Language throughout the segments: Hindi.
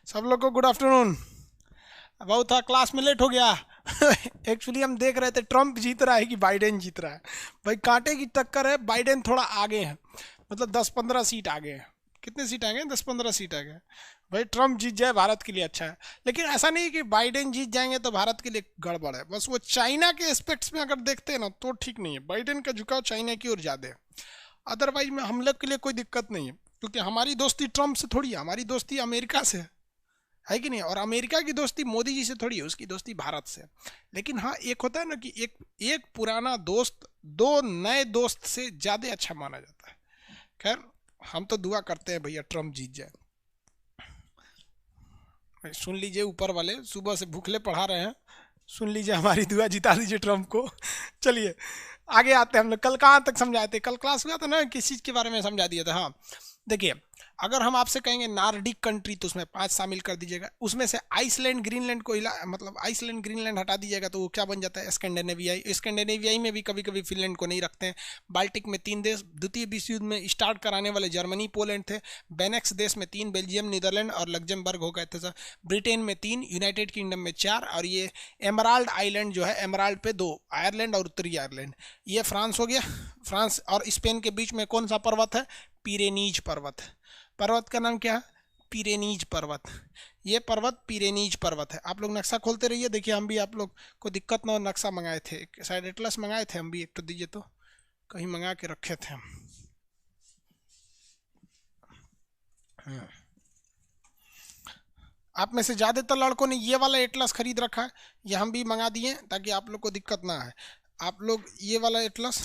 सब लोग को गुड आफ्टरनून। बहुत था क्लास में लेट हो गया। एक्चुअली हम देख रहे थे ट्रम्प जीत रहा है कि बाइडेन जीत रहा है। भाई कांटे की टक्कर है, बाइडेन थोड़ा आगे है, मतलब 10-15 सीट आगे है। कितने सीट आगे हैं? 10-15 सीट आगे हैं। भाई ट्रम्प जीत जाए भारत के लिए अच्छा है, लेकिन ऐसा नहीं कि बाइडेन जीत जाएंगे तो भारत के लिए गड़बड़ है। बस वो चाइना के एस्पेक्ट्स में अगर देखते हैं ना तो ठीक नहीं है। बाइडेन का झुकाव चाइना की ओर ज़्यादा है। अदरवाइज में हम लोग के लिए कोई दिक्कत नहीं है, क्योंकि हमारी दोस्ती ट्रम्प से थोड़ी है, हमारी दोस्ती अमेरिका से है कि नहीं। और अमेरिका की दोस्ती मोदी जी से थोड़ी है, उसकी दोस्ती भारत से। लेकिन हाँ, एक होता है ना कि एक एक पुराना दोस्त दो नए दोस्त से ज़्यादा अच्छा माना जाता है। खैर, हम तो दुआ करते हैं भैया ट्रम्प जीत जाए। सुन लीजिए, ऊपर वाले सुबह से भूखले पढ़ा रहे हैं, सुन लीजिए हमारी दुआ, जिता दीजिए ट्रम्प को। चलिए आगे आते हैं। हम लोग कल कहाँ तक समझाए थे? कल क्लास हुआ था ना, किस चीज़ के बारे में समझा दिया था। हाँ देखिए, अगर हम आपसे कहेंगे नार्डिक कंट्री तो उसमें 5 शामिल कर दीजिएगा। उसमें से आइसलैंड ग्रीनलैंड को मतलब आइसलैंड ग्रीनलैंड हटा दीजिएगा तो वो क्या बन जाता है? स्कैंडिनेवियाई। स्कैंडिनेवियाई में भी कभी कभी फिनलैंड को नहीं रखते हैं। बाल्टिक में 3 देश, द्वितीय विश्व युद्ध में स्टार्ट कराने वाले जर्मनी पोलैंड थे। बेनेक्स देश में 3, बेल्जियम नीदरलैंड और लग्जमबर्ग हो गए थे सर। ब्रिटेन में 3, यूनाइटेड किंगडम में 4, और ये एमराल्ड आइलैंड जो है, एमराल्ड पे 2, आयरलैंड और उत्तरी आयरलैंड। ये फ्रांस हो गया। फ्रांस और स्पेन के बीच में कौन सा पर्वत है? पिरेनीज पर्वत। पर्वत का नाम क्या है? पिरेनीज पर्वत। ये पर्वत पिरेनीज पर्वत है। आप लोग नक्शा खोलते रहिए, देखिए हम भी आप लोग को दिक्कत ना हो, नक्शा मंगाए थे, शायद एटलस मंगाए थे हम भी, एक तो दीजिए तो, कहीं मंगा के रखे थे हम। आप में से ज़्यादातर लड़कों ने ये वाला एटलस खरीद रखा है, ये हम भी मंगा दिए ताकि आप लोग को दिक्कत ना आए। आप लोग ये वाला एटलस,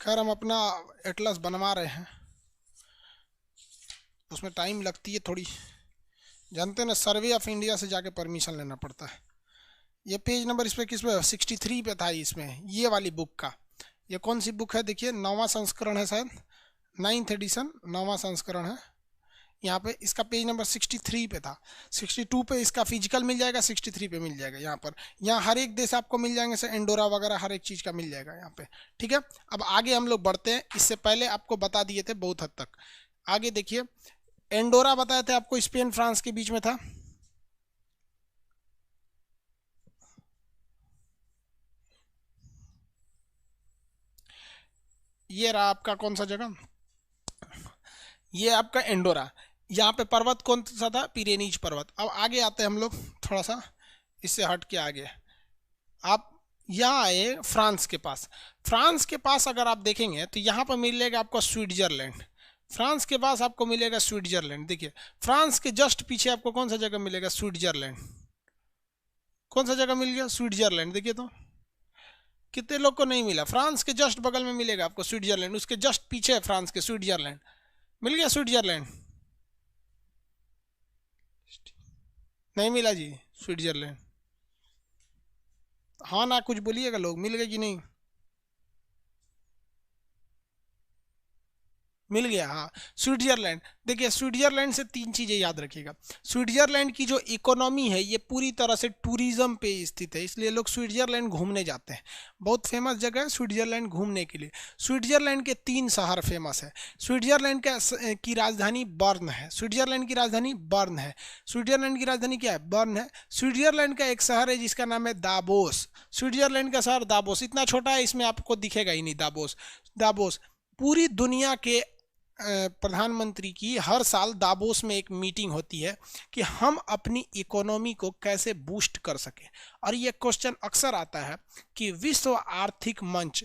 खैर हम अपना एटलस बनवा रहे हैं, उसमें टाइम लगती है थोड़ी, जानते हैं ना, सर्वे ऑफ इंडिया से जाके परमिशन लेना पड़ता है। ये पेज नंबर इस पर किस पे? 63 पे था इसमें, ये वाली बुक का। ये कौन सी बुक है? देखिए 9वां संस्करण है शायद, 9th एडिशन, 9वां संस्करण है। यहाँ पे इसका पेज नंबर 63 पे था। 62 पे इसका फिजिकल मिल जाएगा, 63 पे मिल जाएगा। यहाँ पर, यहाँ हर एक देश आपको मिल जाएंगे, से एंडोरा वगैरह हर एक चीज़ का मिल जाएगा यहाँ पे। ठीक है, अब आगे हम लोग बढ़ते हैं। इससे पहले आपको बता दिए थे बहुत हद तक। आगे देखिए, एंडोरा बताए थे आपको, स्पेन फ्रांस के बीच में था। ये रहा आपका कौन सा जगह, ये आपका एंडोरा। यहाँ पे पर्वत कौन सा था? पिरेनीज पर्वत। अब आगे आते हैं हम लोग, थोड़ा सा इससे हट के आगे। आप यहाँ आए फ्रांस के पास। फ्रांस के पास अगर आप देखेंगे तो यहाँ पर मिलेगा आपको स्विट्जरलैंड। फ्रांस के पास आपको मिलेगा स्विट्जरलैंड। देखिए फ्रांस के जस्ट पीछे आपको कौन सा जगह मिलेगा? स्विट्जरलैंड। कौन सा जगह मिल गया? स्विट्जरलैंड। देखिए तो कितने लोग को नहीं मिला। फ्रांस के जस्ट बगल में मिलेगा आपको स्विट्जरलैंड, उसके जस्ट पीछे है फ्रांस के स्विट्जरलैंड। मिल गया स्विट्जरलैंड? नहीं मिला जी स्विट्जरलैंड। हाँ ना, कुछ बोलिएगा लोग, मिल गए कि नहीं? मिल गया, हाँ स्विट्जरलैंड। देखिए स्विट्जरलैंड से 3 चीज़ें याद रखिएगा। स्विट्जरलैंड की जो इकोनॉमी है ये पूरी तरह से टूरिज्म पे स्थित है, इसलिए लोग स्विट्जरलैंड घूमने जाते हैं। बहुत फेमस जगह है स्विट्जरलैंड घूमने के लिए। स्विट्जरलैंड के 3 शहर फेमस है। स्विट्जरलैंड की राजधानी बर्न है। स्विट्जरलैंड की राजधानी बर्न है। स्विट्जरलैंड की राजधानी क्या है? बर्न है। स्विट्जरलैंड का एक शहर है जिसका नाम है दाबोस। स्विट्जरलैंड का शहर दाबोस इतना छोटा है, इसमें आपको दिखेगा ही नहीं दाबोस। दाबोस पूरी दुनिया के प्रधानमंत्री की हर साल दाबोस में एक मीटिंग होती है कि हम अपनी इकोनॉमी को कैसे बूस्ट कर सकें। और ये क्वेश्चन अक्सर आता है कि विश्व आर्थिक मंच,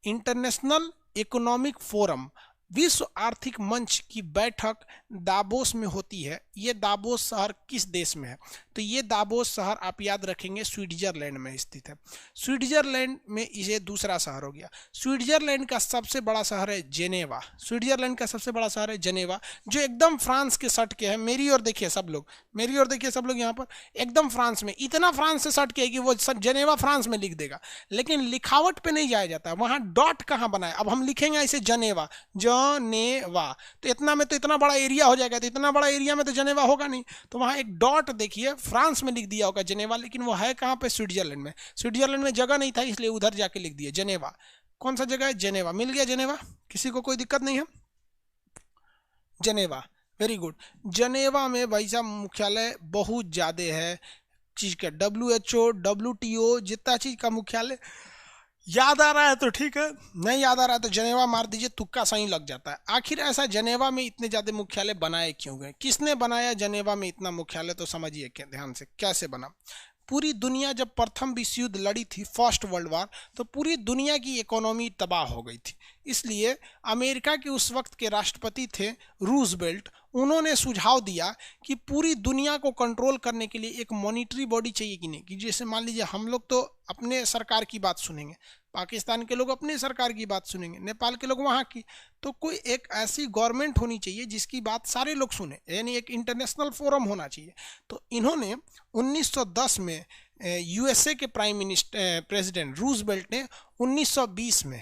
इंटरनेशनल इकोनॉमिक फोरम, विश्व आर्थिक मंच की बैठक दाबोस में होती है। ये दाबोस शहर किस देश में है? तो ये दाबोस शहर आप याद रखेंगे स्विट्जरलैंड में स्थित है। स्विट्जरलैंड में इसे दूसरा शहर हो गया। स्विट्जरलैंड का सबसे बड़ा शहर है जेनेवा। स्विट्जरलैंड का सबसे बड़ा शहर है जेनेवा, जो एकदम फ्रांस के सट के है। मेरी ओर देखिए सब लोग, मेरी ओर देखिए सब लोग, यहाँ पर एकदम फ्रांस में, इतना फ्रांस से सट के है कि वो जेनेवा फ्रांस में लिख देगा, लेकिन लिखावट पे नहीं जाया जाता। वहाँ डॉट कहाँ बनाए? अब हम लिखेंगे ऐसे जनेवा, जनेवा, तो इतना में तो इतना बड़ा एरिया हो जाएगा, तो इतना बड़ा एरिया में तो जनेवा होगा नहीं, तो वहाँ एक डॉट देखिए फ्रांस में लिख दिया होगा जनेवा, लेकिन वो है कहाँ पे? स्विट्जरलैंड में। स्विट्जरलैंड में जगह नहीं था इसलिए उधर जाके लिख दिया जनेवा। कौन सा जगह है? जनेवा। मिल गया जनेवा, किसी को कोई दिक्कत नहीं है? जनेवा। Very good. जनेवा में भाई साहब मुख्यालय बहुत ज़्यादा है चीज़ का, WHO, WTO, जितना चीज़ का मुख्यालय याद आ रहा है तो ठीक है, नहीं याद आ रहा है तो जनेवा मार दीजिए, तुक्का सही लग जाता है। आखिर ऐसा जनेवा में इतने ज़्यादा मुख्यालय बनाए क्यों गए, किसने बनाया जनेवा में इतना मुख्यालय, तो समझिए ध्यान से कैसे बना। पूरी दुनिया जब प्रथम विश्व युद्ध लड़ी थी, फर्स्ट वर्ल्ड वार, तो पूरी दुनिया की इकोनॉमी तबाह हो गई थी। इसलिए अमेरिका के उस वक्त के राष्ट्रपति थे रूजवेल्ट, उन्होंने सुझाव दिया कि पूरी दुनिया को कंट्रोल करने के लिए एक मॉनिटरी बॉडी चाहिए कि नहीं, कि जैसे मान लीजिए हम लोग तो अपने सरकार की बात सुनेंगे, पाकिस्तान के लोग अपनी सरकार की बात सुनेंगे, नेपाल के लोग वहाँ की, तो कोई एक ऐसी गवर्नमेंट होनी चाहिए जिसकी बात सारे लोग सुने, यानी एक इंटरनेशनल फोरम होना चाहिए। तो इन्होंने 1910 में USA के प्राइम मिनिस्टर प्रेसिडेंट रूजवेल्ट ने 1920 में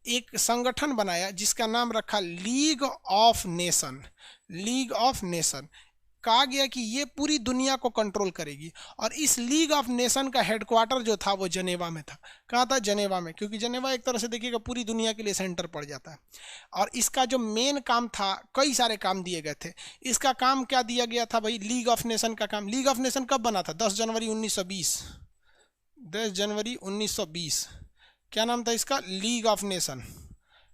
एक संगठन बनाया जिसका नाम रखा league of nation. League of nation कहा गया कि ये पूरी दुनिया को कंट्रोल करेगी, और इस लीग ऑफ नेशन का हेडक्वार्टर जो था वो जनेवा में था। कहाँ था? जनेवा में, क्योंकि जनेवा एक तरह से देखिएगा पूरी दुनिया के लिए सेंटर पड़ जाता है। और इसका जो मेन काम था, कई सारे काम दिए गए थे। इसका काम क्या दिया गया था भाई? लीग ऑफ नेशन का काम। लीग ऑफ नेशन कब बना था? 10 जनवरी 1920। 10 जनवरी 1920। क्या नाम था इसका? League of nation.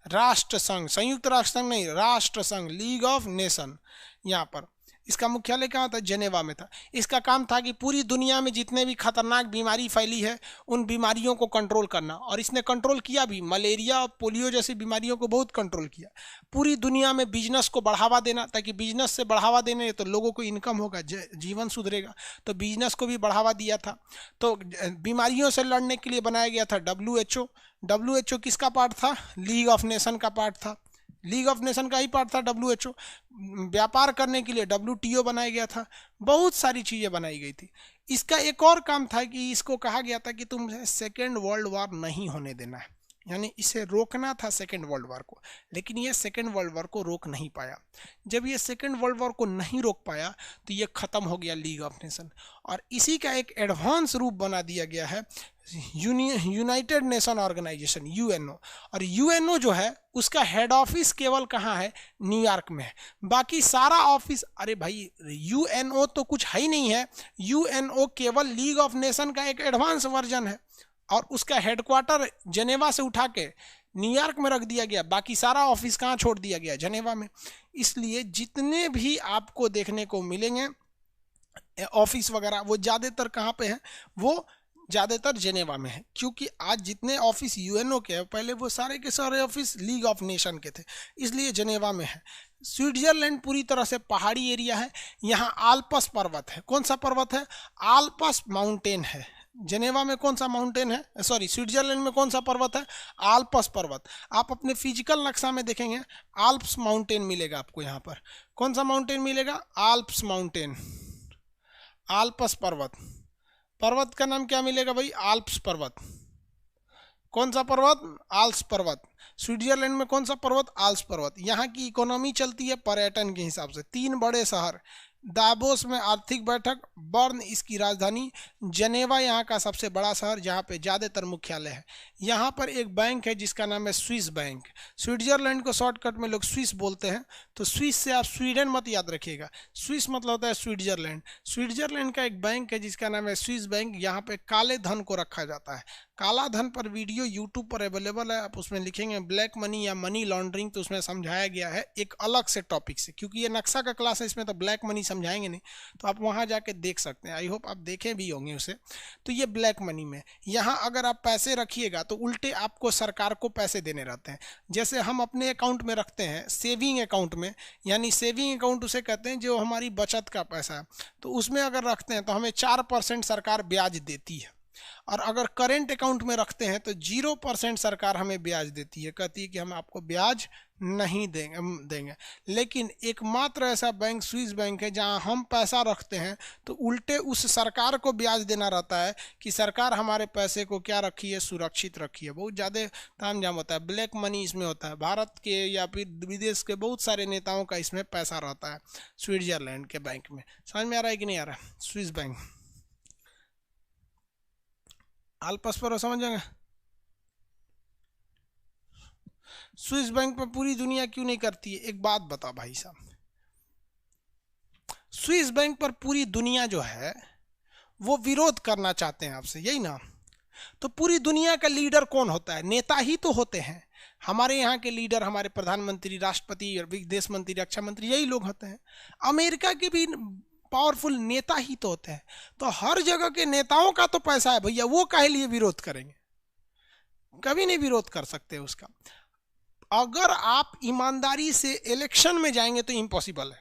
राष्ट्र संघ, संयुक्त राष्ट्र संघ नहीं, राष्ट्र संघ, लीग ऑफ नेशन। यहाँ पर इसका मुख्यालय कहाँ था? जनेवा में था। इसका काम था कि पूरी दुनिया में जितने भी खतरनाक बीमारी फैली है उन बीमारियों को कंट्रोल करना, और इसने कंट्रोल किया भी। मलेरिया और पोलियो जैसी बीमारियों को बहुत कंट्रोल किया। पूरी दुनिया में बिजनेस को बढ़ावा देना, ताकि बिजनेस से बढ़ावा देने तो लोगों को इनकम होगा, जीवन सुधरेगा, तो बिजनेस को भी बढ़ावा दिया था। तो बीमारियों से लड़ने के लिए बनाया गया था WHO। WHO किसका पार्ट था? लीग ऑफ नेशन का पार्ट था। लीग ऑफ नेशन का ही पार्ट था WHO। व्यापार करने के लिए WTO बनाया गया था। बहुत सारी चीज़ें बनाई गई थी। इसका एक और काम था कि इसको कहा गया था कि तुम्हें सेकेंड वर्ल्ड वार नहीं होने देना है, यानी इसे रोकना था सेकेंड वर्ल्ड वार को। लेकिन ये सेकेंड वर्ल्ड वार को रोक नहीं पाया। जब ये सेकेंड वर्ल्ड वार को नहीं रोक पाया तो ये ख़त्म हो गया लीग ऑफ नेशन, और इसी का एक एडवांस रूप बना दिया गया है यूनाइटेड नेशन ऑर्गेनाइजेशन, UNO। और UNO जो है उसका हेड ऑफिस केवल कहाँ है? न्यूयॉर्क में है। बाकी सारा ऑफिस, अरे भाई UNO तो कुछ है ही नहीं है। UNO केवल लीग ऑफ नेशन का एक एडवांस वर्जन है, और उसका हेडक्वार्टर जनेवा से उठा के न्यूयॉर्क में रख दिया गया। बाकी सारा ऑफिस कहाँ छोड़ दिया गया? जनेवा में। इसलिए जितने भी आपको देखने को मिलेंगे ऑफिस वगैरह, वो ज़्यादातर कहाँ पे हैं? वो ज़्यादातर जनेवा में है। क्योंकि आज जितने ऑफिस UNO के हैं, पहले वो सारे के सारे ऑफिस लीग ऑफ नेशन के थे, इसलिए जनेवा में है। स्विट्जरलैंड पूरी तरह से पहाड़ी एरिया है। यहाँ आल्प्स पर्वत है। कौन सा पर्वत है? आल्प्स माउंटेन है। जनेवा में कौन सा माउंटेन है? सॉरी, स्विट्जरलैंड में कौन सा पर्वत है? आल्प्स पर्वत। आप अपने फिजिकल नक्शा में देखेंगे आल्प्स माउंटेन मिलेगा आपको। यहाँ पर कौन सा माउंटेन मिलेगा? आल्प्स माउंटेन, आल्प्स पर्वत। पर्वत का नाम क्या मिलेगा भाई? आल्प्स पर्वत। कौन सा पर्वत? आल्प्स पर्वत। स्विट्जरलैंड में कौन सा पर्वत? आल्प्स पर्वत। यहाँ की इकोनॉमी चलती है पर्यटन के हिसाब से। 3 बड़े शहर, दावोस में आर्थिक बैठक, बर्न इसकी राजधानी, जनेवा यहाँ का सबसे बड़ा शहर जहाँ पे ज़्यादातर मुख्यालय है। यहाँ पर एक बैंक है जिसका नाम है स्विस बैंक। स्विट्जरलैंड को शॉर्टकट में लोग स्विस बोलते हैं, तो स्विस से आप स्वीडन मत याद रखिएगा। स्विस मतलब होता है स्विट्जरलैंड। स्विट्जरलैंड का एक बैंक है जिसका नाम है स्विस बैंक। यहाँ पे काले धन को रखा जाता है। काला धन पर वीडियो यूट्यूब पर अवेलेबल है, आप उसमें लिखेंगे ब्लैक मनी या मनी लॉन्ड्रिंग, तो उसमें समझाया गया है एक अलग से टॉपिक से। क्योंकि ये नक्शा का क्लास है, इसमें तो ब्लैक मनी समझाएंगे नहीं, तो आप वहाँ जाके देख सकते हैं। आई होप आप देखे भी होंगे उसे। तो ये ब्लैक मनी में, यहाँ अगर आप पैसे रखिएगा तो उल्टे आपको सरकार को पैसे देने रहते हैं। जैसे हम अपने अकाउंट में रखते हैं, सेविंग अकाउंट में, यानी सेविंग अकाउंट उसे कहते हैं जो हमारी बचत का पैसा है, तो उसमें अगर रखते हैं तो हमें 4% सरकार ब्याज देती है। और अगर करेंट अकाउंट में रखते हैं तो 0% सरकार हमें ब्याज देती है, कहती है कि हम आपको ब्याज नहीं देंगे। लेकिन एकमात्र ऐसा बैंक स्विस बैंक है जहां हम पैसा रखते हैं तो उल्टे उस सरकार को ब्याज देना रहता है कि सरकार हमारे पैसे को क्या रखी है? सुरक्षित रखी है। बहुत ज़्यादा तामझाम होता है, ब्लैक मनी इसमें होता है। भारत के या फिर विदेश के बहुत सारे नेताओं का इसमें पैसा रहता है स्विट्जरलैंड के बैंक में। समझ में आ रहा है कि नहीं आ रहा? स्विस बैंक, आल्प्स पर समझ जाएंगे। स्विस बैंक में पूरी दुनिया क्यों नहीं करती है? एक बात बता भाई साहब, स्विस बैंक पर पूरी दुनिया जो है वो विरोध करना चाहते हैं आपसे, यही ना। तो पूरी दुनिया का लीडर कौन होता है? नेता ही तो होते हैं। हमारे यहाँ के लीडर, हमारे प्रधानमंत्री, राष्ट्रपति, विदेश मंत्री, रक्षा मंत्री, यही लोग होते हैं। अमेरिका के भी पावरफुल नेता ही तो होते हैं। तो हर जगह के नेताओं का तो पैसा है भैया, वो काहे लिए विरोध करेंगे? कभी नहीं विरोध कर सकते उसका। अगर आप ईमानदारी से इलेक्शन में जाएंगे तो इम्पॉसिबल है,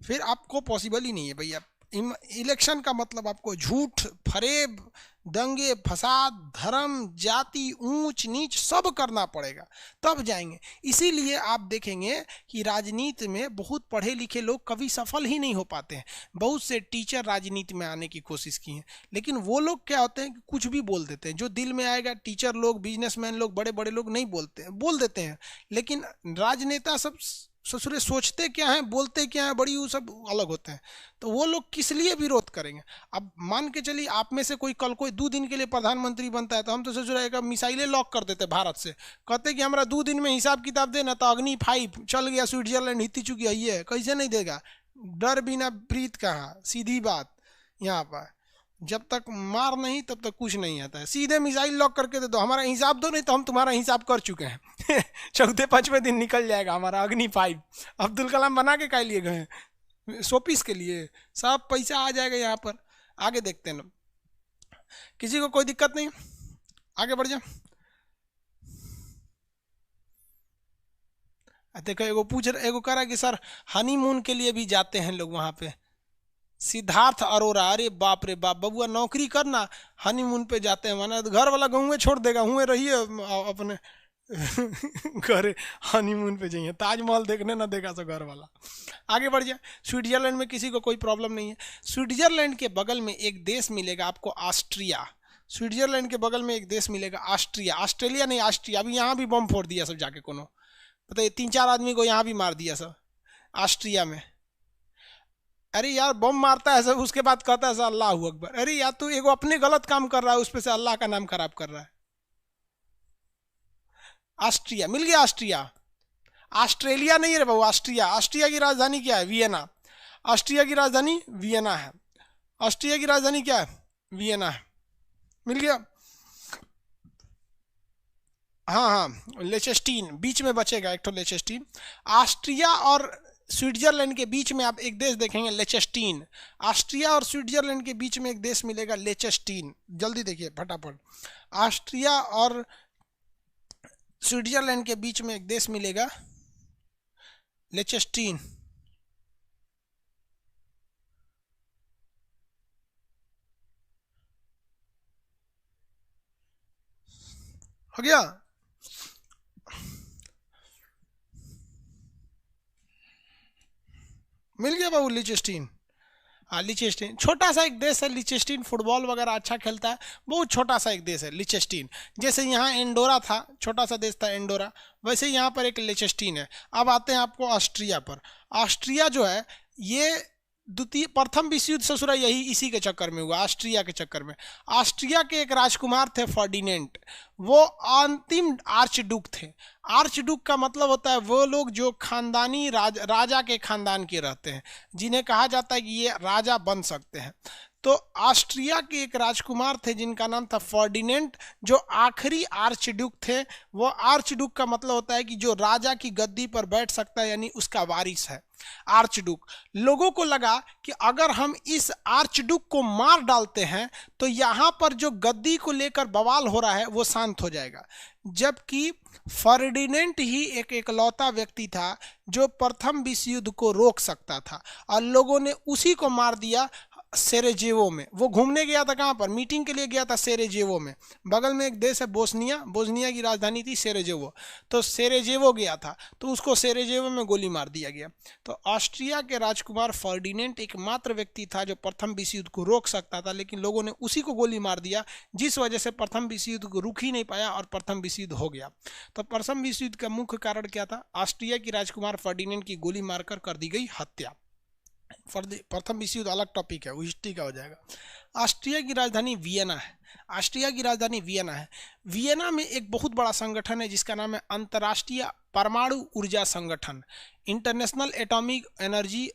फिर आपको पॉसिबल ही नहीं है भैया। इलेक्शन का मतलब आपको झूठ, फरेब, दंगे फसाद, धर्म, जाति, ऊंच नीच सब करना पड़ेगा, तब जाएंगे। इसीलिए आप देखेंगे कि राजनीति में बहुत पढ़े लिखे लोग कभी सफल ही नहीं हो पाते हैं। बहुत से टीचर राजनीति में आने की कोशिश की हैं, लेकिन वो लोग क्या होते हैं कि कुछ भी बोल देते हैं, जो दिल में आएगा। टीचर लोग, बिजनेसमैन लोग, बड़े बड़े लोग नहीं बोलते हैं, बोल देते हैं, लेकिन राजनेता सब ससुरे सोचते क्या है, बोलते क्या है, बड़ी वो सब अलग होते हैं। तो वो लोग किस लिए विरोध करेंगे? अब मान के चलिए आप में से कोई कल कोई 2 दिन के लिए प्रधानमंत्री बनता है, तो हम तो ससुरे मिसाइलें लॉक कर देते भारत से, कहते कि हमारा 2 दिन में हिसाब किताब देना, तो अग्नि 5 चल गया, स्विट्जरलैंड हिती चुकी है, कैसे नहीं देगा? डर बिना प्रीत कहाँ, सीधी बात। यहाँ पर जब तक मार नहीं तब तक कुछ नहीं आता है। सीधे मिसाइल लॉक करके दे दो, हमारा हिसाब दो, नहीं तो हम तुम्हारा हिसाब कर चुके हैं। चौथे 5वें दिन निकल जाएगा हमारा अग्नि 5। अब्दुल कलाम बना के क्या लिए गए? शोपीस के लिए। सब पैसा आ जाएगा यहाँ पर। आगे देखते हैं ना, किसी को कोई दिक्कत नहीं, आगे बढ़ जाए। देखो एगो कह रहा कि सर हनीमून के लिए भी जाते हैं लोग वहां पे। सिद्धार्थ अरोरा, अरे बाप रे बाप, बबुआ नौकरी करना, हनीमून पे जाते हैं, माना घर वाला गाँव में छोड़ देगा, हुए रहिए अपने घर, हनीमून पे जाइए, ताजमहल देखने ना देगा तो घर वाला। आगे बढ़ जाए। स्विट्जरलैंड में किसी को कोई प्रॉब्लम नहीं है। स्विट्जरलैंड के बगल में एक देश मिलेगा आपको, ऑस्ट्रिया। स्विट्जरलैंड के बगल में एक देश मिलेगा ऑस्ट्रिया, ऑस्ट्रेलिया नहीं, ऑस्ट्रिया। अभी यहाँ भी बम फोड़ दिया सब जाके, कोनो बताइए, 3-4 आदमी को यहाँ भी मार दिया सब ऑस्ट्रिया में। अरे यार बम मारता है सब, उसके बाद कहता है सर अल्लाह अकबर। अरे यार तू एगो अपने गलत काम कर रहा है, उस पे से अल्लाह का नाम खराब कर रहा है। ऑस्ट्रिया मिल गया, ऑस्ट्रिया। ऑस्ट्रेलिया नहीं है बाबू, ऑस्ट्रिया। ऑस्ट्रिया की राजधानी क्या है? वियना। ऑस्ट्रिया की राजधानी वियना है। ऑस्ट्रिया की राजधानी क्या है? वियना है। मिल गया। हाँ हाँ, लेचेस्टीन बीच में बचेगा एक तो, लेचेस्टीन। ऑस्ट्रिया और स्विट्जरलैंड के बीच में आप एक देश देखेंगे, लेचेस्टीन। ऑस्ट्रिया और स्विट्जरलैंड के बीच में एक देश मिलेगा, लेचेस्टीन। जल्दी देखिए फटाफट। ऑस्ट्रिया और स्विट्जरलैंड के बीच में एक देश मिलेगा, लेचेस्टीन। हो गया। मिल गया बाबू, लिचेस्टीन। हाँ, लिचेस्टीन छोटा सा एक देश है। लिचेस्टीन फुटबॉल वगैरह अच्छा खेलता है, बहुत छोटा सा एक देश है लिचेस्टीन। जैसे यहाँ एंडोरा था, छोटा सा देश था एंडोरा, वैसे यहाँ पर एक लिचेस्टीन है। अब आते हैं आपको ऑस्ट्रिया पर। ऑस्ट्रिया जो है ये प्रथम विश्व युद्ध ससुरा यही इसी के चक्कर में हुआ, ऑस्ट्रिया के चक्कर में। ऑस्ट्रिया के एक राजकुमार थे फर्डिनेंट, वो अंतिम आर्चडुक थे। आर्चडुक का मतलब होता है वो लोग जो खानदानी राजा के खानदान के रहते हैं, जिन्हें कहा जाता है कि ये राजा बन सकते हैं। तो ऑस्ट्रिया के एक राजकुमार थे जिनका नाम था फर्डिनेंट, जो आखिरी आर्चडुक थे। वो आर्चडुक का मतलब होता है कि जो राजा की गद्दी पर बैठ सकता है, यानी उसका वारिस है आर्चडुक। लोगों को लगा कि अगर हम इस आर्चडुक को मार डालते हैं तो यहाँ पर जो गद्दी को लेकर बवाल हो रहा है वो शांत हो जाएगा। जबकि फर्डिनेंट ही एक एकलौता व्यक्ति था जो प्रथम विश्व युद्ध को रोक सकता था, और लोगों ने उसी को मार दिया सेरेजेवो में। वो घूमने गया था, कहाँ पर? मीटिंग के लिए गया था सेरेजेवो में। बगल में एक देश है बोस्निया, बोस्निया की राजधानी थी सेरेजेवो। तो सेरेजेवो गया था, तो उसको सेरेजेवो में गोली मार दिया गया। तो ऑस्ट्रिया के राजकुमार फर्डिनेंट एकमात्र व्यक्ति था जो प्रथम विश्व युद्ध को रोक सकता था, लेकिन लोगों ने उसी को गोली मार दिया, जिस वजह से प्रथम विश्व युद्ध को रुक ही नहीं पाया और प्रथम विश्व युद्ध हो गया। तो प्रथम विश्व युद्ध का मुख्य कारण क्या था? ऑस्ट्रिया की राजकुमार फर्डिनेंट की गोली मारकर कर दी गई हत्या। प्रथम विश्व युद्ध अलग टॉपिक है, वो हिस्ट्री का हो जाएगा। ऑस्ट्रिया की राजधानी वियना है। ऑस्ट्रिया की राजधानी वियना है। वियना में एक बहुत बड़ा संगठन है जिसका नाम है अंतर्राष्ट्रीय परमाणु ऊर्जा संगठन, इंटरनेशनल एटॉमिक एनर्जी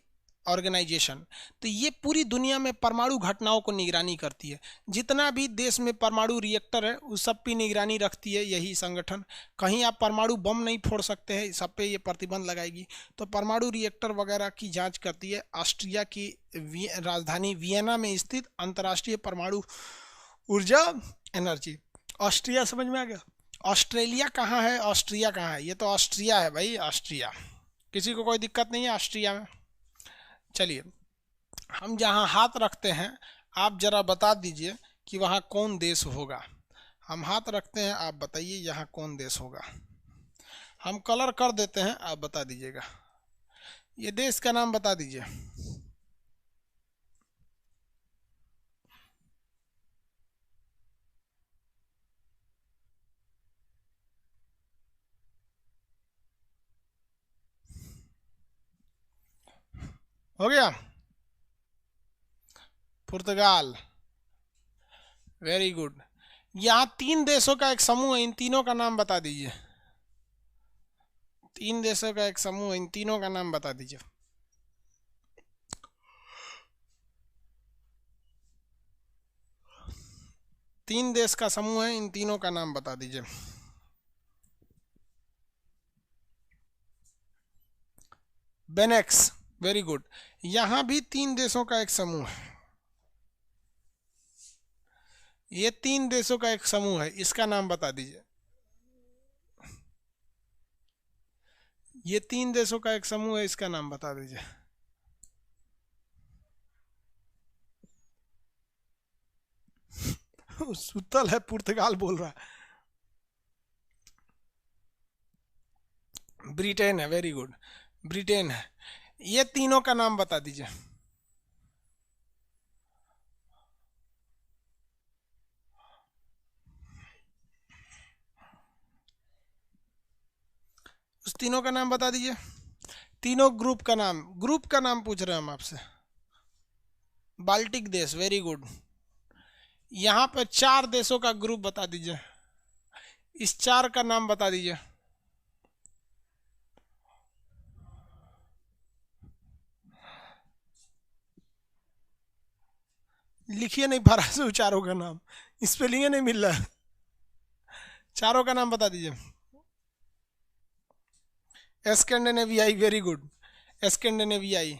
ऑर्गेनाइजेशन। तो ये पूरी दुनिया में परमाणु घटनाओं को निगरानी करती है। जितना भी देश में परमाणु रिएक्टर है उस सब की निगरानी रखती है यही संगठन। कहीं आप परमाणु बम नहीं फोड़ सकते हैं, सब पे ये प्रतिबंध लगाएगी। तो परमाणु रिएक्टर वगैरह की जांच करती है ऑस्ट्रिया की राजधानी वियना में स्थित अंतर्राष्ट्रीय परमाणु ऊर्जा एनर्जी। ऑस्ट्रिया समझ में आ गया। ऑस्ट्रेलिया कहाँ है, ऑस्ट्रिया कहाँ है? ये तो ऑस्ट्रिया है भाई, ऑस्ट्रिया। किसी को कोई दिक्कत नहीं है ऑस्ट्रिया में। चलिए, हम जहाँ हाथ रखते हैं आप जरा बता दीजिए कि वहाँ कौन देश होगा। हम हाथ रखते हैं, आप बताइए यहाँ कौन देश होगा। हम कलर कर देते हैं, आप बता दीजिएगा। ये देश का नाम बता दीजिए। हो गया? पुर्तगाल, वेरी गुड। यहाँ 3 देशों का एक समूह है, इन तीनों का नाम बता दीजिए। 3 देशों का एक समूह है, इन तीनों का नाम बता दीजिए। तीन देश का समूह है, इन तीनों का नाम बता दीजिए। बेनेक्स, वेरी गुड। यहां भी 3 देशों का एक समूह है। ये 3 देशों का एक समूह है, इसका नाम बता दीजिए। ये 3 देशों का एक समूह है, इसका नाम बता दीजिए। सुतल है, पुर्तगाल बोल रहा है। ब्रिटेन है, वेरी गुड, ब्रिटेन है। ये तीनों का नाम बता दीजिए। उस तीनों का नाम बता दीजिए। तीनों ग्रुप का नाम, ग्रुप का नाम पूछ रहे हैं हम आपसे। बाल्टिक देश, वेरी गुड। यहाँ पे 4 देशों का ग्रुप बता दीजिए। इस 4 का नाम बता दीजिए। लिखिए नहीं पा रहा से चारों का नाम, स्पेलिंग नहीं मिल रहा है। चारों का नाम बता दीजिए। स्कैंडिनेवियाई, वेरी गुड, स्कैंडिनेवियाई।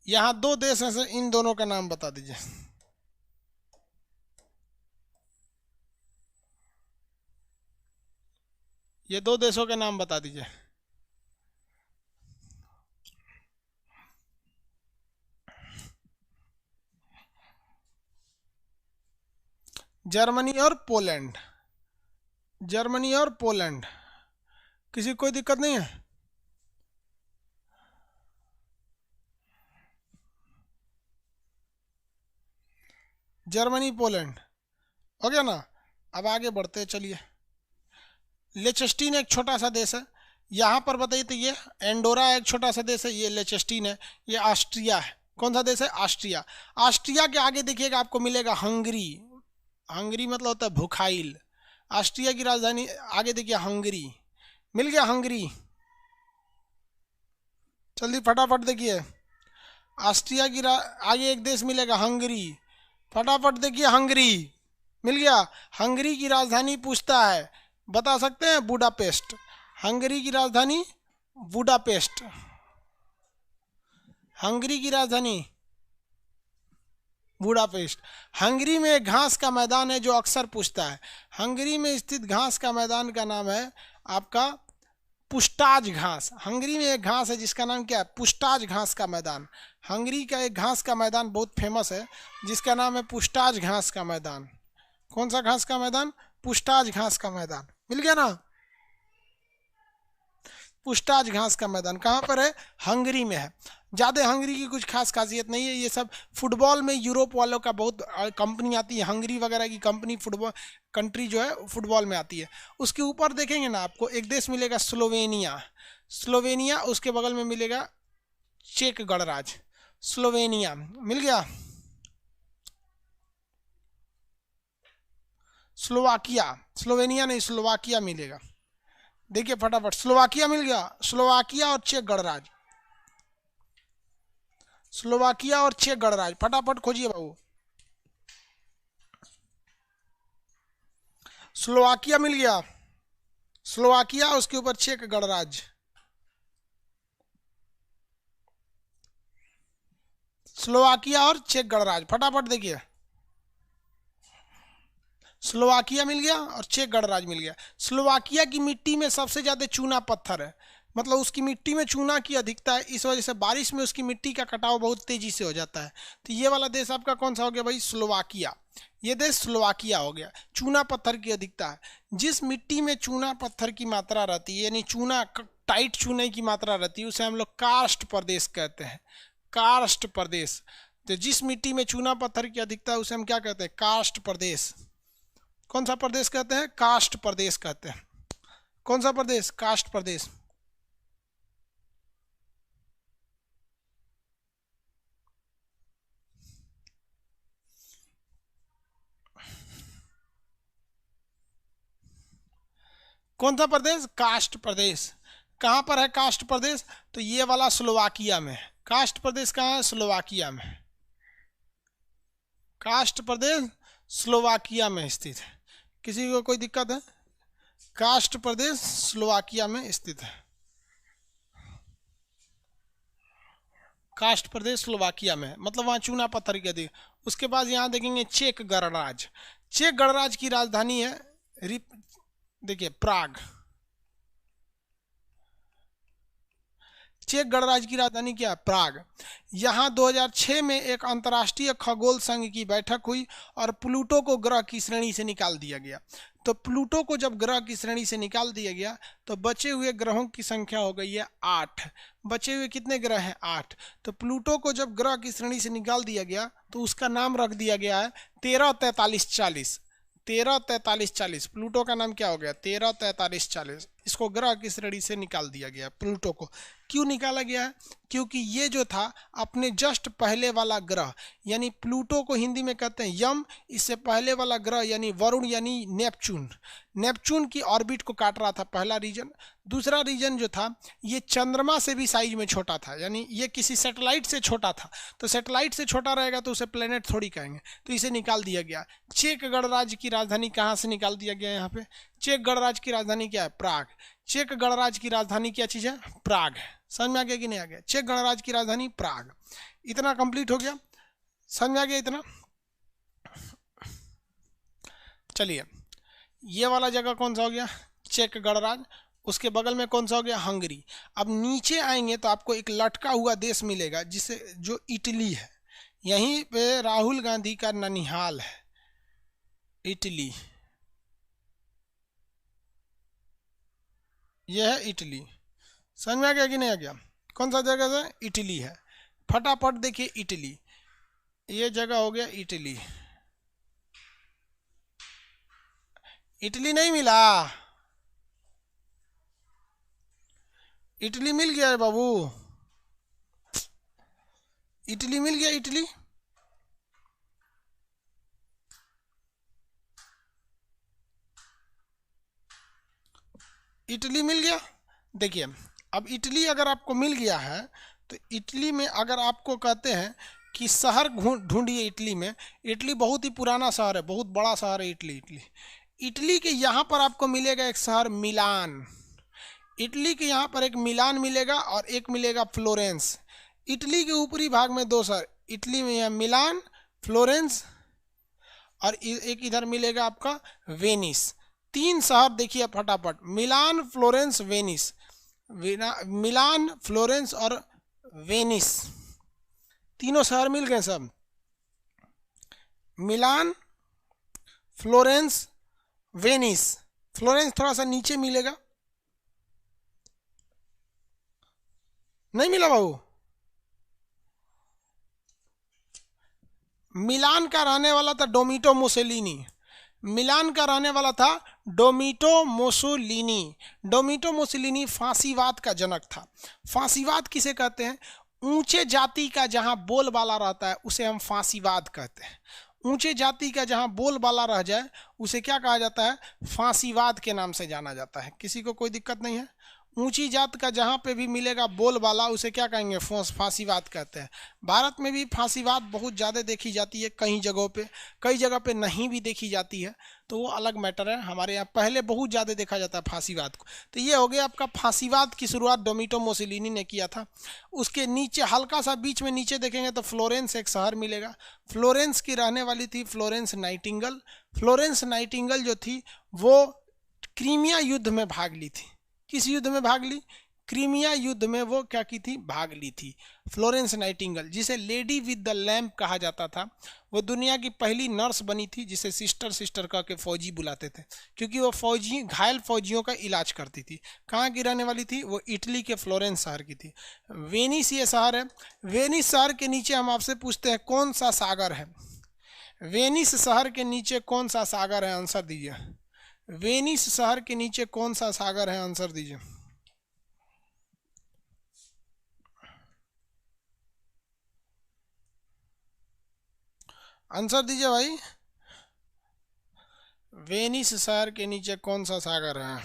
यहाँ 2 देश हैं, इन दोनों का नाम बता दीजिए। ये 2 देशों के नाम बता दीजिए। जर्मनी और पोलैंड, जर्मनी और पोलैंड। किसी कोई दिक्कत नहीं है? जर्मनी पोलैंड हो गया ना। अब आगे बढ़ते हैं, चलिए। लेचेस्टीन एक छोटा सा देश है। यहाँ पर बताइए तो ये एंडोरा एक छोटा सा देश है, ये लेचेस्टीन है। ये ऑस्ट्रिया है। कौन सा देश है? ऑस्ट्रिया। ऑस्ट्रिया के आगे देखिएगा आपको मिलेगा हंगरी। हंगरी मतलब होता है भूखाइल। ऑस्ट्रिया की राजधानी आगे देखिए हंगरी, मिल गया हंगरी। जल्दी फटाफट देखिए, ऑस्ट्रिया की आगे एक देश मिलेगा हंगरी। फटाफट देखिए, हंगरी मिल गया। हंगरी की राजधानी पूछता है, बता सकते हैं? बुडापेस्ट। हंगरी की राजधानी बुडापेस्ट। हंगरी की राजधानी बुडापेस्ट। हंगरी में एक घास का मैदान है जो अक्सर पूछता है। हंगरी में स्थित घास का मैदान का नाम है आपका पुस्टाज घास। हंगरी में एक घास है जिसका नाम क्या है? पुस्टाज घास का मैदान। हंगरी का एक घास का मैदान बहुत फेमस है जिसका नाम है पुस्टाज घास का मैदान। कौन सा घास का मैदान? पुस्टाज घास का मैदान। मिल गया ना? पुस्टाज घास का मैदान कहाँ पर है? हंगरी में है। ज़्यादा हंगरी की कुछ खास खासियत नहीं है। ये सब फुटबॉल में यूरोप वालों का बहुत कंपनी आती है। हंगरी वगैरह की कंपनी फुटबॉल कंट्री जो है फुटबॉल में आती है। उसके ऊपर देखेंगे ना आपको एक देश मिलेगा स्लोवेनिया। स्लोवेनिया, उसके बगल में मिलेगा चेक गणराज्य। स्लोवेनिया मिल गया। स्लोवाकिया, स्लोवेनिया नहीं स्लोवाकिया मिलेगा। देखिए फटाफट, स्लोवाकिया मिल गया। स्लोवाकिया और चेक गणराज्य। स्लोवाकिया और चेक गणराज्य, फटाफट खोजिए बाबू। स्लोवाकिया मिल गया, स्लोवाकिया, उसके ऊपर चेक गणराज्य। स्लोवाकिया और चेक गणराज्य, फटाफट देखिए। स्लोवाकिया मिल गया और चेक गणराज्य मिल गया। स्लोवाकिया की मिट्टी में सबसे ज्यादा चूना पत्थर है, मतलब उसकी मिट्टी में चूना की अधिकता है, इस वजह से बारिश में उसकी मिट्टी का कटाव बहुत तेजी से हो जाता है। तो ये वाला देश आपका कौन सा हो गया भाई? स्लोवाकिया। ये देश स्लोवाकिया हो गया। चूना पत्थर की अधिकता है। जिस मिट्टी में चूना पत्थर की मात्रा रहती है, यानी चूना, टाइट चूने की मात्रा रहती है, उसे हम लोग कार्स्ट प्रदेश कहते हैं। कार्स्ट प्रदेश। तो जिस मिट्टी में चूना पत्थर की अधिकता है उसे हम क्या कहते हैं? कार्स्ट प्रदेश। कौन सा प्रदेश कहते हैं? कास्ट प्रदेश कहते हैं। कौन सा प्रदेश? कास्ट प्रदेश। कौन सा प्रदेश? कास्ट प्रदेश। कहाँ पर है कास्ट प्रदेश? तो ये वाला स्लोवाकिया में। कास्ट प्रदेश कहाँ है? स्लोवाकिया में। कास्ट प्रदेश स्लोवाकिया में स्थित है। किसी को कोई दिक्कत है? कास्ट प्रदेश स्लोवाकिया में स्थित है। कास्ट प्रदेश स्लोवाकिया में, मतलब वहाँ चूना पत्थर के अधिक। उसके बाद यहाँ देखेंगे चेक गणराज्य। चेक गणराज्य की राजधानी है देखिए प्राग। चेक गणराज्य की राजधानी क्या है? प्राग। यहाँ 2006 में एक अंतर्राष्ट्रीय खगोल संघ की बैठक हुई और प्लूटो को ग्रह की श्रेणी से निकाल दिया गया। तो प्लूटो को जब ग्रह की श्रेणी से निकाल दिया गया तो बचे हुए ग्रहों की संख्या हो गई है 8। बचे हुए कितने ग्रह हैं? 8। तो प्लूटो को जब ग्रह की श्रेणी से निकाल दिया गया तो उसका नाम रख दिया गया है 134340। 134340 प्लूटो का नाम क्या हो गया? 134340। इसको ग्रह की श्रेणी से निकाल दिया गया प्लूटो को। क्यों निकाला गया है? क्योंकि ये जो था अपने जस्ट पहले वाला ग्रह, यानी प्लूटो को हिंदी में कहते हैं यम, इससे पहले वाला ग्रह यानी वरुण यानी नेपच्यून, नेपच्यून की ऑर्बिट को काट रहा था, पहला रीजन। दूसरा रीजन जो था ये चंद्रमा से भी साइज में छोटा था, यानी ये किसी सैटेलाइट से छोटा था। तो सैटेलाइट से छोटा रहेगा तो उसे प्लेनेट थोड़ी कहेंगे, तो इसे निकाल दिया गया। चेक गणराज्य की राजधानी कहाँ से निकाल दिया गया? यहाँ पे चेक गणराज्य की राजधानी क्या है? प्राग। चेक गणराज्य की राजधानी क्या चीज है? प्राग है। समझ में आ गया कि नहीं आ गया? चेक गणराज्य की राजधानी प्राग। इतना कंप्लीट हो गया? समझ में आ गया इतना? चलिए, ये वाला जगह कौन सा हो गया? चेक गणराज्य। उसके बगल में कौन सा हो गया? हंगरी। अब नीचे आएंगे तो आपको एक लटका हुआ देश मिलेगा जिसे जो इटली है। यहीं पे राहुल गांधी का ननिहाल है, इटली। यह है इटली। समझ में आ गया कि नहीं आ गया? कौन सा जगह है? इटली है। फटाफट देखिए इटली, ये जगह हो गया इटली। इटली नहीं मिला? इटली मिल गया है बाबू, इटली मिल गया। इटली इटली मिल गया। देखिए, अब इटली अगर आपको मिल गया है तो इटली में अगर आपको कहते हैं कि शहर ढूंढिए इटली में, इटली बहुत ही पुराना शहर है, बहुत बड़ा शहर है इटली। इटली के यहाँ पर आपको मिलेगा एक शहर मिलान। इटली के यहाँ पर एक मिलान मिलेगा और एक मिलेगा फ्लोरेंस। इटली के ऊपरी भाग में 2 शहर इटली में है, मिलान, फ्लोरेंस, और एक इधर मिलेगा आपका वेनिस। 3 शहर देखिए फटाफट, मिलान, फ्लोरेंस, वेनिस। मिलान, फ्लोरेंस और वेनिस, तीनों शहर मिल गए सब। मिलान, फ्लोरेंस, वेनिस। फ्लोरेंस थोड़ा सा नीचे मिलेगा, नहीं मिला बाबू? मिलान का रहने वाला था डोमिटो मुसेलिनी। मिलान का रहने वाला था डोमिटो मुसोलिनी। डोमिटो मुसोलिनी फांसीवाद का जनक था। फांसीवाद किसे कहते हैं? ऊंचे जाति का जहां बोलबाला रहता है उसे हम फांसीवाद कहते हैं। ऊंचे जाति का जहां बोलबाला रह जाए उसे क्या कहा जाता है? फांसीवाद के नाम से जाना जाता है। किसी को कोई दिक्कत नहीं है? ऊंची जात का जहाँ पे भी मिलेगा बोल वाला उसे क्या कहेंगे, फांसीवाद कहते हैं। भारत में भी फांसीवाद बहुत ज़्यादा देखी जाती है, कई जगह पे नहीं भी देखी जाती है, तो वो अलग मैटर है। हमारे यहाँ पहले बहुत ज़्यादा देखा जाता है फांसीवाद को। तो ये हो गया आपका फांसीवाद की शुरुआत डोमिटो मुसोलिनी ने किया था। उसके नीचे हल्का सा बीच में नीचे देखेंगे तो फ्लोरेंस एक शहर मिलेगा। फ्लोरेंस की रहने वाली थी फ्लोरेंस नाइटिंगेल। फ्लोरेंस नाइटिंगेल जो थी वो क्रीमिया युद्ध में भाग ली थी। किस युद्ध में भाग ली? क्रीमिया युद्ध में वो क्या की थी, भाग ली थी फ्लोरेंस नाइटिंगेल, जिसे लेडी विद द लैम्प कहा जाता था। वो दुनिया की पहली नर्स बनी थी जिसे सिस्टर सिस्टर कह के फौजी बुलाते थे, क्योंकि वो फौजी घायल फौजियों का इलाज करती थी। कहाँ की रहने वाली थी? वो इटली के फ्लोरेंस शहर की थी। वेनिस ये शहर है। वेनिस शहर के नीचे हम आपसे पूछते हैं कौन सा सागर है? वेनिस शहर के नीचे कौन सा सागर है? आंसर दीजिए। वेनिस शहर के नीचे कौन सा सागर है? आंसर दीजिए। आंसर दीजिए भाई। वेनिस शहर के नीचे कौन सा सागर है?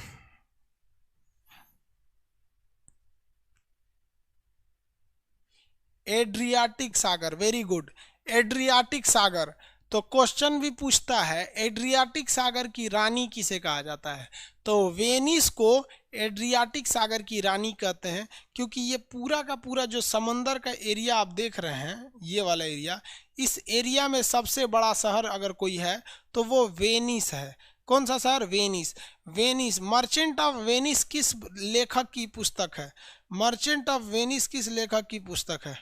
एड्रियाटिक सागर। वेरी गुड, एड्रियाटिक सागर। तो क्वेश्चन भी पूछता है एड्रियाटिक सागर की रानी किसे कहा जाता है? तो वेनिस को एड्रियाटिक सागर की रानी कहते हैं, क्योंकि ये पूरा का पूरा जो समंदर का एरिया आप देख रहे हैं, ये वाला एरिया, इस एरिया में सबसे बड़ा शहर अगर कोई है तो वो वेनिस है। कौन सा शहर? Venice. Venice. Merchant of Venice किस लेखक की पुस्तक है? मर्चेंट ऑफ वेनिस किस लेखक की पुस्तक है?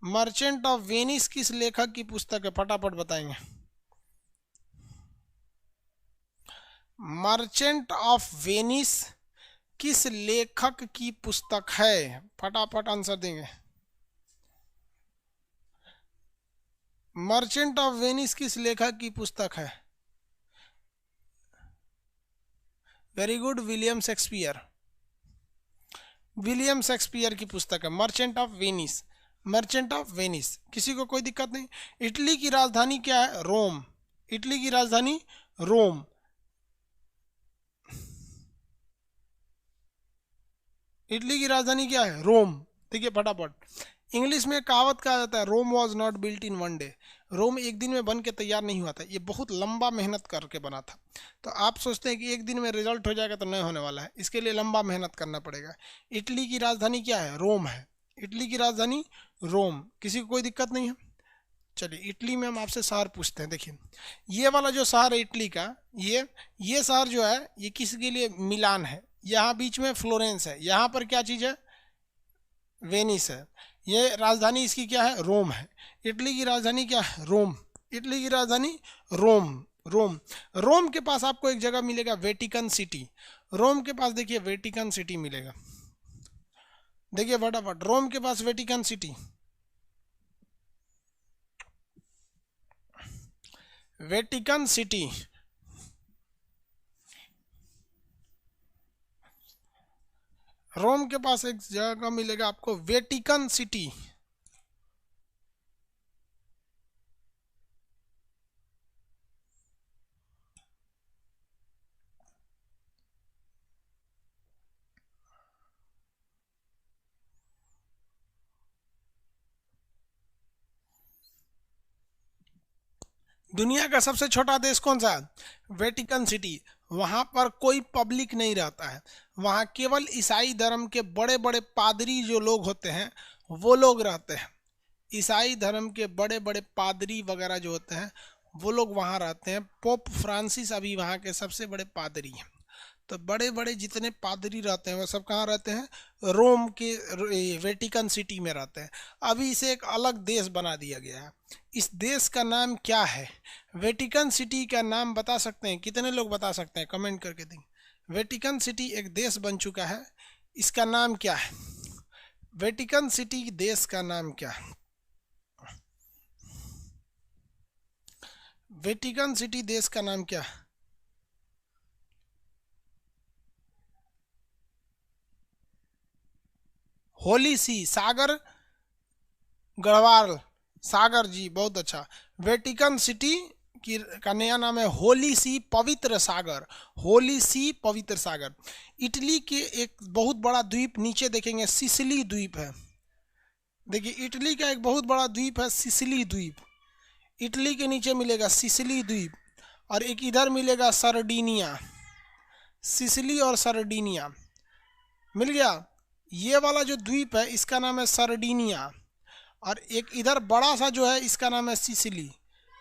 मर्चेंट ऑफ वेनिस किस लेखक की पुस्तक है? फटाफट बताएंगे। मर्चेंट ऑफ वेनिस किस लेखक की पुस्तक है? फटाफट आंसर देंगे। मर्चेंट ऑफ वेनिस किस लेखक की पुस्तक है? Very good, William Shakespeare. William Shakespeare की पुस्तक है merchant of Venice. Merchant of Venice. किसी को कोई दिक्कत नहीं? इटली की राजधानी क्या है? रोम। इटली की राजधानी रोम। इटली की राजधानी क्या है? रोम। देखिए फटाफट। इंग्लिश में कहावत कहा जाता है Rome was not built in one day. Rome एक दिन में बन के तैयार नहीं हुआ था, ये बहुत लंबा मेहनत करके बना था। तो आप सोचते हैं कि एक दिन में रिजल्ट हो जाएगा, तो नहीं होने वाला है, इसके लिए लंबा मेहनत करना पड़ेगा। इटली की राजधानी क्या है? रोम है। इटली की राजधानी रोम। किसी को कोई दिक्कत नहीं है? चलिए इटली में हम आपसे शहर पूछते हैं। देखिए ये वाला जो शहर है इटली का, ये शहर जो है ये किसके लिए? मिलान है। यहाँ बीच में फ्लोरेंस है। यहाँ पर क्या चीज़ है? वेनिस है। ये राजधानी इसकी क्या है? रोम है। इटली की राजधानी क्या है? रोम। इटली की राजधानी रोम। रोम। रोम के पास आपको एक जगह मिलेगा वेटिकन सिटी। रोम के पास देखिए वेटिकन सिटी मिलेगा। देखिए फटाफट, रोम के पास Vatican city. Vatican city. Rome के पास एक जगह मिलेगा आपको वेटिकन सिटी। दुनिया का सबसे छोटा देश कौन सा? Vatican city. वहाँ पर कोई पब्लिक नहीं रहता है। वहाँ केवल ईसाई धर्म के बड़े बड़े पादरी जो लोग होते हैं वो लोग रहते हैं। ईसाई धर्म के बड़े बड़े पादरी वगैरह जो होते हैं वो लोग वहाँ रहते हैं। पोप फ्रांसिस अभी वहाँ के सबसे बड़े पादरी हैं। तो बड़े बड़े जितने पादरी रहते हैं वो सब कहाँ रहते हैं? रोम के वेटिकन सिटी में रहते हैं। अभी इसे एक अलग देश बना दिया गया है। इस देश का नाम क्या है? वेटिकन सिटी का नाम बता सकते हैं? कितने लोग बता सकते हैं? कमेंट करके देंगे। वेटिकन सिटी एक देश बन चुका है, इसका नाम क्या है? वेटिकन सिटी देश का नाम क्या है? वेटिकन सिटी देश का नाम क्या है? होली सी। सागर गढ़वाल। सागर जी बहुत अच्छा। वेटिकन सिटी का नया नाम है होली सी, पवित्र सागर। होली सी, पवित्र सागर। इटली के एक बहुत बड़ा द्वीप नीचे देखेंगे सिसिली द्वीप है। देखिए इटली का एक बहुत बड़ा द्वीप है सिसिली द्वीप। इटली के नीचे मिलेगा सिसिली द्वीप, और एक इधर मिलेगा सरडीनिया। सिसिली और सरडीनिया मिल गया। ये वाला जो द्वीप है इसका नाम है सरडीनिया, और एक इधर बड़ा सा जो है इसका नाम है सिसिली।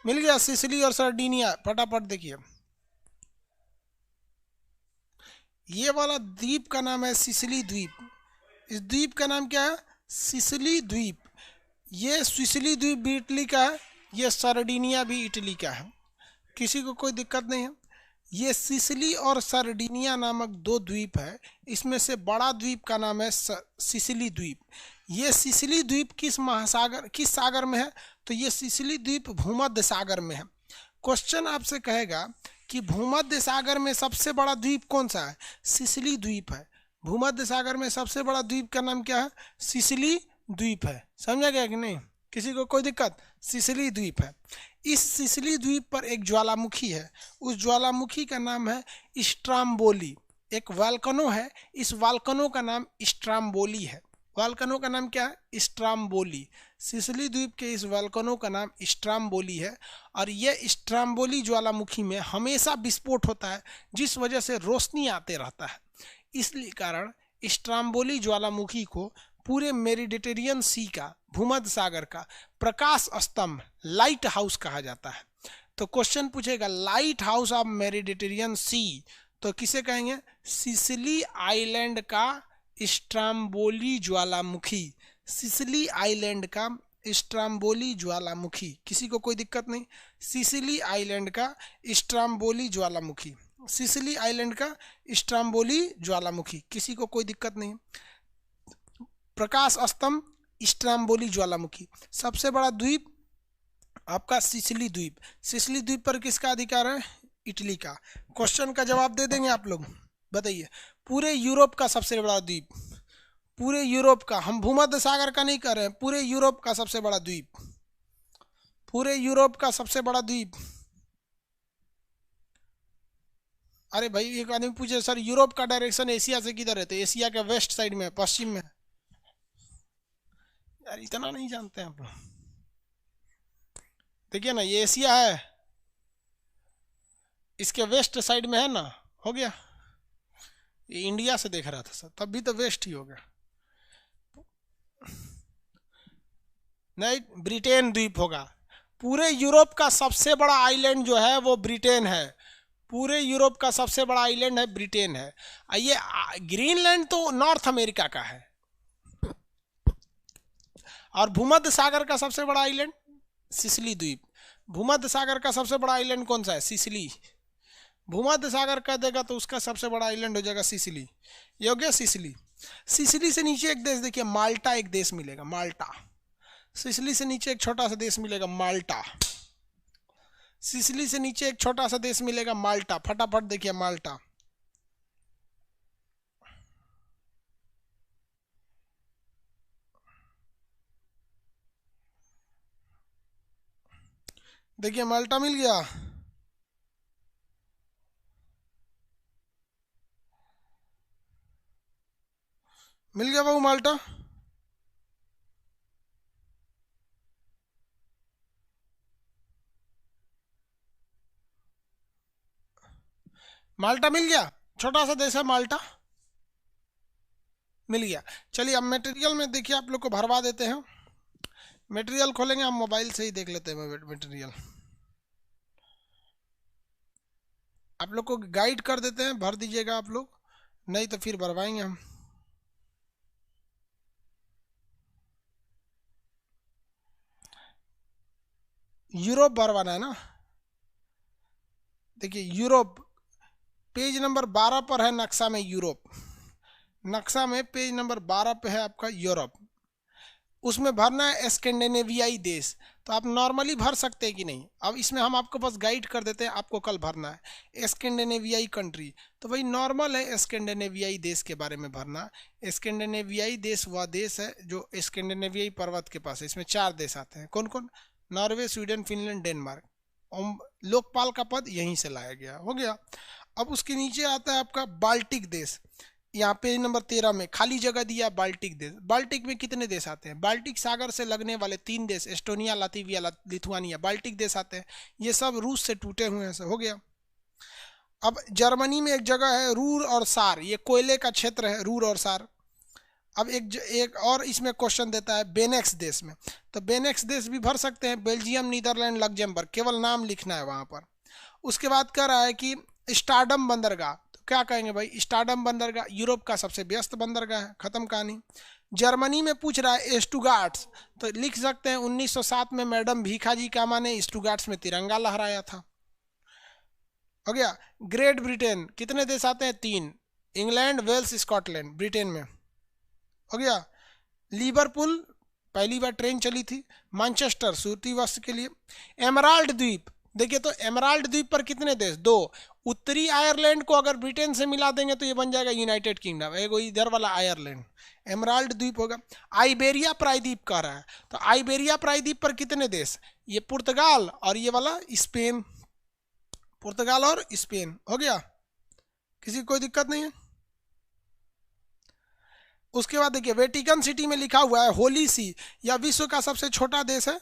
मिल गया सिसिली और सरडीनिया। फटाफट देखिए, ये वाला द्वीप का नाम है सिसिली द्वीप। इस द्वीप का नाम क्या है? सिसिली द्वीप। ये सिसिली द्वीप भी इटली का है, ये सरडीनिया भी इटली का है। किसी को कोई दिक्कत नहीं है। ये सिसिली और सरडीनिया नामक दो द्वीप है, इसमें से बड़ा द्वीप का नाम है सिसिली द्वीप। ये सिसिली द्वीप किस महासागर, किस सागर में है? तो ये सिसिली द्वीप भूमध्य सागर में है। क्वेश्चन आपसे कहेगा कि भूमध्य सागर में सबसे बड़ा द्वीप कौन सा है? सिसिली द्वीप है। भूमध्य सागर में सबसे बड़ा द्वीप का नाम क्या है? सिसिली द्वीप है। समझा गया कि नहीं? किसी को कोई दिक्कत? सिसिली द्वीप है। इस सिसिली द्वीप पर एक ज्वालामुखी है, उस ज्वालामुखी का नाम है स्ट्राम्बोली। एक वाल्कनो है, इस वाल्कनो का नाम स्ट्राम्बोली है। वाल्कनो का नाम क्या है? स्ट्राम्बोली। सिसिली द्वीप के इस वाल्कनो का नाम स्ट्राम्बोली है, और यह स्ट्राम्बोली ज्वालामुखी में हमेशा विस्फोट होता है, जिस वजह से रोशनी आते रहता है। इसलिए कारण स्ट्राम्बोली ज्वालामुखी को पूरे मेडिटेरियन सी का, भूमध्य सागर का प्रकाश स्तंभ, लाइट हाउस कहा जाता है। तो क्वेश्चन पूछेगा लाइट हाउस ऑफ मेडिटेरियन सी, तो किसे कहेंगे? सिसिली आइलैंड का स्ट्राम्बोली ज्वालामुखी। सिसिली आइलैंड का स्ट्राम्बोली ज्वालामुखी। किसी को कोई दिक्कत नहीं? सिसिली आइलैंड का स्ट्राम्बोली ज्वालामुखी। सिसिली आइलैंड का स्ट्राम्बोली ज्वालामुखी। किसी को कोई दिक्कत नहीं? प्रकाश स्तंभ स्ट्राम्बोली ज्वालामुखी। सबसे बड़ा द्वीप आपका सिसिली द्वीप। सिसिली द्वीप पर किसका अधिकार है? इटली का। क्वेश्चन का जवाब दे देंगे आप लोग? बताइए। पूरे यूरोप का सबसे बड़ा द्वीप, पूरे यूरोप का, हम भूमध्य सागर का नहीं कर रहे हैं, पूरे यूरोप का सबसे बड़ा द्वीप, पूरे यूरोप का सबसे बड़ा द्वीप। अरे भाई एक आदमी पूछे सर यूरोप का डायरेक्शन एशिया से किधर है? तो एशिया के वेस्ट साइड में, पश्चिम में। यार इतना नहीं जानते हैं आप लोग। देखिए ना, ये एशिया है, इसके वेस्ट साइड में है ना। हो गया। ये इंडिया से देख रहा था सर, तब भी तो वेस्ट ही हो गया। नहीं, ब्रिटेन द्वीप होगा। पूरे यूरोप का सबसे बड़ा आइलैंड जो है वो ब्रिटेन है। पूरे यूरोप का सबसे बड़ा आइलैंड है ब्रिटेन है। ये ग्रीनलैंड तो नॉर्थ अमेरिका का है। और भूमध्य सागर का सबसे बड़ा आइलैंड सिसिली द्वीप। भूमध्य सागर का सबसे बड़ा आइलैंड कौन सा है? सिसिली। भूमध्य सागर का देगा तो उसका सबसे बड़ा आइलैंड हो जाएगा सिसिली। ये हो गया सिसिली। सिसिली से नीचे एक देश देखिए, माल्टा एक देश मिलेगा, माल्टा। सिसिली से नीचे एक छोटा सा देश मिलेगा, माल्टा। सिसिली से नीचे एक छोटा सा देश मिलेगा, माल्टा। फटाफट देखिए माल्टा। देखिए माल्टा मिल गया। मिल गया बाबू माल्टा। माल्टा मिल गया, छोटा सा देश है माल्टा। मिल गया। चलिए अब मटेरियल में देखिए, आप लोग को भरवा देते हैं। मटेरियल खोलेंगे, हम मोबाइल से ही देख लेते हैं मटेरियल। आप लोग को गाइड कर देते हैं, भर दीजिएगा आप लोग, नहीं तो फिर भरवाएंगे हम। यूरोप भरवाना है ना। देखिए यूरोप पेज नंबर 12 पर है नक्शा में यूरोप। नक्शा में पेज नंबर 12 पे है आपका यूरोप। उसमें भरना है स्कैंडिनेवियाई देश। तो आप नॉर्मली भर सकते हैं कि नहीं? अब इसमें हम आपको बस गाइड कर देते हैं, आपको कल भरना है स्कैंडिनेवियाई कंट्री। तो भाई नॉर्मल है स्कैंडिनेवियाई देश के बारे में भरना। स्कैंडिनेवियाई देश वह देश है जो स्कैंडिनेवियाई पर्वत के पास है। इसमें 4 देश आते हैं। कौन कौन? Norway, Sweden, Finland, Denmark. Lokpal का पद यहीं से लाया गया, हो गया। अब उसके नीचे आता है आपका बाल्टिक देश। यहाँ पे नंबर 13 में खाली जगह दिया बाल्टिक देश। बाल्टिक में कितने देश आते हैं? बाल्टिक सागर से लगने वाले 3 देश, एस्टोनिया, लातविया, लिथुआनिया, बाल्टिक देश आते हैं। ये सब रूस से टूटे हुए हैं, हो गया। अब जर्मनी में एक जगह है रूर और सार, ये कोयले का क्षेत्र है, रूर और सार। अब एक और इसमें क्वेश्चन देता है बेनेक्स देश में, तो बेनेक्स देश भी भर सकते हैं, बेल्जियम, नीदरलैंड, लग्जमबर्ग, केवल नाम लिखना है वहां पर। उसके बाद कह रहा है कि स्टारडम बंदरगाह, तो क्या कहेंगे भाई? स्टारडम बंदरगाह यूरोप का सबसे व्यस्त बंदरगाह है, खत्म कहानी। जर्मनी में पूछ रहा है स्टुगार्ट्स, तो लिख सकते हैं 1907 में मैडम भीखाजी कामा ने स्टुगार्ट्स में तिरंगा लहराया था, हो गया। ग्रेट ब्रिटेन, कितने देश आते हैं? 3, इंग्लैंड, वेल्स, स्कॉटलैंड, ब्रिटेन में, हो गया। लिवरपूल, पहली बार ट्रेन चली थी। मैनचेस्टर, सूती वस्त्र के लिए। एमराल्ड द्वीप, देखिए तो एमराल्ड द्वीप पर कितने देश? 2। उत्तरी आयरलैंड को अगर ब्रिटेन से मिला देंगे तो ये बन जाएगा यूनाइटेड किंगडम, एगो इधर वाला आयरलैंड, एमराल्ड द्वीप होगा। आइबेरिया प्रायद्वीप कह रहा है, तो आइबेरिया प्रायद्वीप पर कितने देश? ये पुर्तगाल और ये वाला स्पेन, पुर्तगाल और स्पेन, हो गया। किसी को कोई दिक्कत नहीं है? उसके बाद देखिए वेटिकन सिटी में लिखा हुआ है होली सी, या विश्व का सबसे छोटा देश है।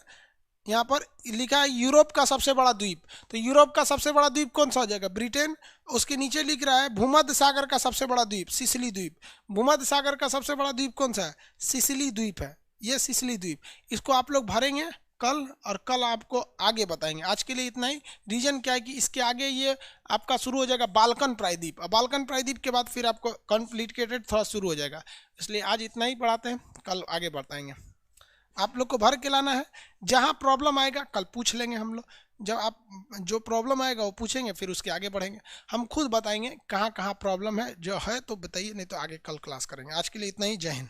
यहाँ पर लिखा है यूरोप का सबसे बड़ा द्वीप, तो यूरोप का सबसे बड़ा द्वीप कौन सा हो जाएगा? ब्रिटेन। उसके नीचे लिख रहा है भूमध्य सागर का सबसे बड़ा द्वीप, सिसिली द्वीप। भूमध्य सागर का सबसे बड़ा द्वीप कौन सा है? सिसिली द्वीप है, ये सिसिली द्वीप। इसको आप लोग भरेंगे कल, और कल आपको आगे बताएंगे। आज के लिए इतना ही। रीजन क्या है कि इसके आगे ये आपका शुरू हो जाएगा बाल्कन प्रायद्वीप, और बाल्कन प्रायद्वीप के बाद फिर आपको कॉम्प्लिकेटेड थोड़ा शुरू हो जाएगा, इसलिए आज इतना ही पढ़ाते हैं, कल आगे बताएंगे। आप लोग को भर के लाना है, जहाँ प्रॉब्लम आएगा कल पूछ लेंगे हम लोग। जब आप जो प्रॉब्लम आएगा वो पूछेंगे, फिर उसके आगे बढ़ेंगे। हम खुद बताएंगे कहाँ कहाँ प्रॉब्लम है, जो है तो बताइए, नहीं तो आगे कल क्लास करेंगे। आज के लिए इतना ही, जय हिंद।